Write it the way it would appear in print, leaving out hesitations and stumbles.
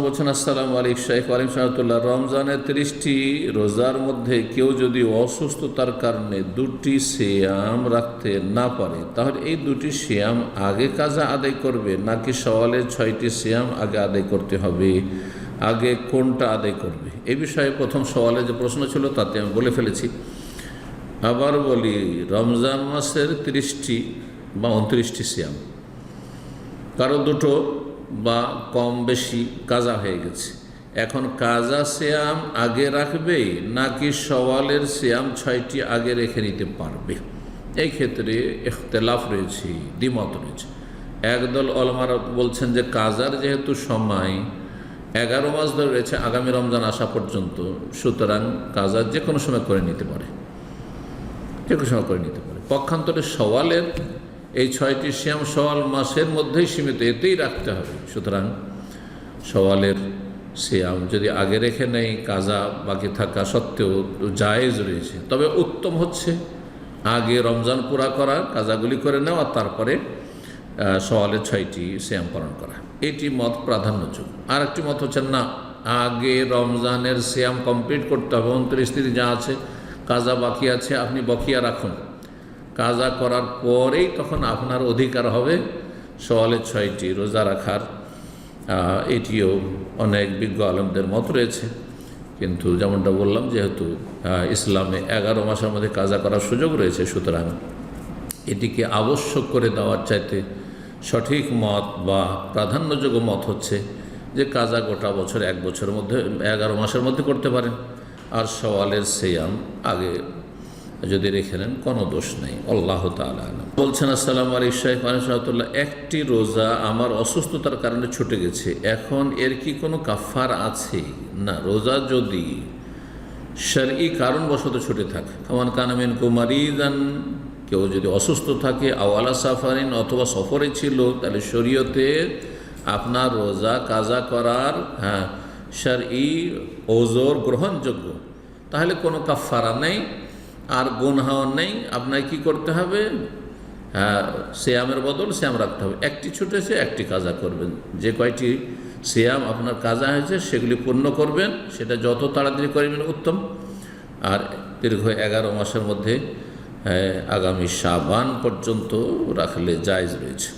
বলছেন, আসসালামু আলাইকুম শাইখ। ওয়ালাইকুম সালাতুল্লাহ। রমজানের 30টি রোজার মধ্যে কেউ যদি অসুস্থতার কারণে 2টি সিয়াম রাখতে না পারে, তাহলে এই 2টি সিয়াম আগে কাজা আদায় করবে নাকি সওয়ালের 6টি সিয়াম আগে আদায় করতে হবে? আগে কোনটা আদায় করবে? এই বিষয়ে প্রথম সওয়ালে যে প্রশ্ন ছিল তাতে আমি বলে ফেলেছি। আবার বলি, রমজান মাসের 30টি বা 29টি সিয়াম, কারো দুটো বা কম বেশি কাজা হয়ে গেছে, এখন কাজা সিয়াম আগে রাখবে নাকি সওয়ালের সিয়াম 6টি আগে রেখে নিতে পারবে? এই ক্ষেত্রে ইখতিলাফ রয়েছে, দ্বিমত রয়েছে। একদল ওলামারা বলছেন যে কাজার যেহেতু সময় 11 মাস ধরে রয়েছে আগামী রমজান আসা পর্যন্ত, সুতরাং কাজা যে কোনো সময় করে নিতে পারে, যে কোনো সময় করে নিতে পারে। পক্ষান্তরে সওয়ালের এই 6টি সিয়াম সওয়াল মাসের মধ্যেই সীমিত, এতেই রাখতে হবে। সুতরাং সওয়ালের সিয়াম যদি আগে রেখে নেই, কাজা বাকি থাকা সত্ত্বেও জায়েজ রয়েছে। তবে উত্তম হচ্ছে আগে রমজান পুরা করা, কাজাগুলি করে নেওয়া, তারপরে সওয়ালের 6টি সিয়াম পালন করা। এটি মত প্রাধান্যযোগ্য। আর একটি মত হচ্ছে না, আগে রমজানের সিয়াম কমপ্লিট করতে হবে। 29 যা আছে, কাজা বাকি আছে, আপনি বকিয়া রাখুন। কাজা করার পরেই তখন আপনার অধিকার হবে সওয়ালের 6টি রোজা রাখার। এটিও অনেক বিজ্ঞ আলেমদের মত রয়েছে। কিন্তু যেমনটা বললাম, যেহেতু ইসলামে 11 মাসের মধ্যে কাজা করার সুযোগ রয়েছে, সুতরাং এটিকে আবশ্যক করে দেওয়ার চাইতে সঠিক মত বা প্রাধান্যযোগ্য মত হচ্ছে যে কাজা গোটা বছর, 1 বছরের মধ্যে 11 মাসের মধ্যে করতে পারেন, আর সওয়ালের সিয়াম আগে যদি রেখে নেন কোনো দোষ নেই। আল্লাহ তাআলা বলছেন, আসসালামু আলাইকুম শাইখ। ওয়ালাইকুম সালাম। একটি রোজা আমার অসুস্থতার কারণে ছুটে গেছে, এখন এর কি কোনো কাফারা আছে? না, রোজা যদি শরঈ কারণবশত ছুটে থাকে, ফামান কানা মিনকুম মারিদান, কেউ যদি অসুস্থ থাকে, আও আলা সাফারিন, অথবা সফরে ছিল, তাহলে শরীয়তে আপনার রোজা কাজা করার শরঈ ওজর গ্রহণযোগ্য, তাহলে কোনো কাফারা নেই আর গুনহাও নেই। আপনাকে কি করতে হবে? সিয়ামের বদল সিয়াম রাখতে হবে। একটি ছুটেছে, একটি কাজা করবেন। যে কয়টি সিয়াম আপনার কাজা হয়েছে সেগুলি পূর্ণ করবেন, সেটা যত তাড়াতাড়ি করবেন উত্তম। আর দীর্ঘ 11 মাসের মধ্যে আগামী শাবান পর্যন্ত রাখলে জায়েজ রয়েছে।